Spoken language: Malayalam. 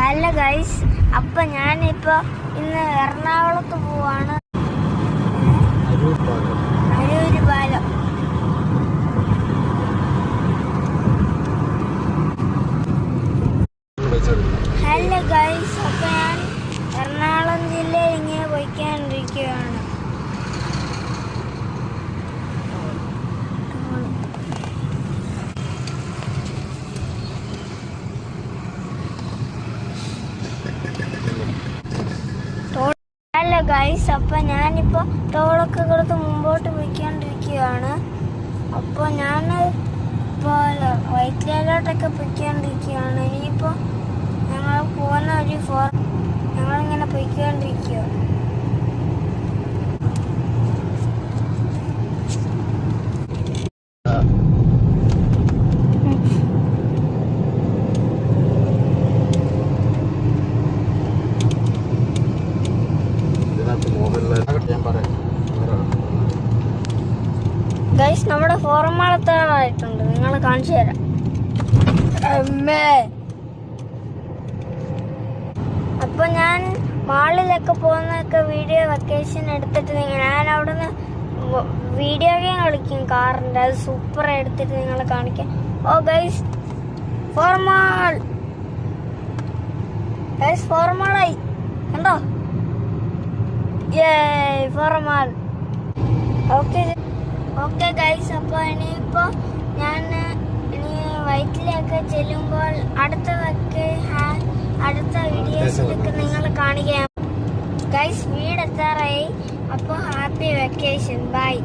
ഹലോ ഗൈസ്, അപ്പൊ ഞാനിപ്പോ ഇന്ന് എറണാകുളത്ത് പോവാണ്. അരൂര് പാലം. ഹലോ ഗൈസ്, അപ്പൊ ഞാൻ എറണാകുളം ജില്ലയിൽ ഇങ്ങനെ പോയിക്കൊണ്ടിരിക്കുകയാണ്. ഹലോ ഗൈസ്, അപ്പൊ ഞാനിപ്പോ ടോളൊക്കെ കൊടുത്ത് മുമ്പോട്ട് പോയിക്കൊണ്ടിരിക്കുകയാണ്. അപ്പൊ ഞാൻ ഇപ്പോ വൈറ്റിലോട്ടൊക്കെ പോയിക്കൊണ്ടിരിക്കുകയാണ്. ഇനിയിപ്പോ ഞങ്ങൾ പോകുന്ന ഞങ്ങളിങ്ങനെ പോയിക്കൊണ്ടിരിക്കുകയാണ്. ഗൈസ്, നമ്മുടെ ഫോറമാളത്താറായിട്ടുണ്ട്, നിങ്ങൾ കാണിച്ചു തരാം. അപ്പൊ ഞാൻ മാളിലൊക്കെ പോകുന്നൊക്കെ വീഡിയോ വെക്കേഷൻ എടുത്തിട്ട് ഞാൻ അവിടുന്ന് വീഡിയോ ഗെയിം കളിക്കും കാറിന്റെ, അത് സൂപ്പർ എടുത്തിട്ട് നിങ്ങളെ കാണിക്കാം. ഓ ഗൈസ്, ഫോർമാളായി കണ്ടോ? ഫോർമാൾ. ഓക്കെ ഗൈസ്, അപ്പോൾ ഇനിയിപ്പോൾ ഞാൻ വൈറ്റിലൊക്കെ ചെല്ലുമ്പോൾ അടുത്ത വീഡിയോസിലൊക്കെ നിങ്ങൾ കാണുകയാണ്. ഗൈസ്, വീടെത്താറായി. അപ്പോൾ ഹാപ്പി വെക്കേഷൻ, ബൈ.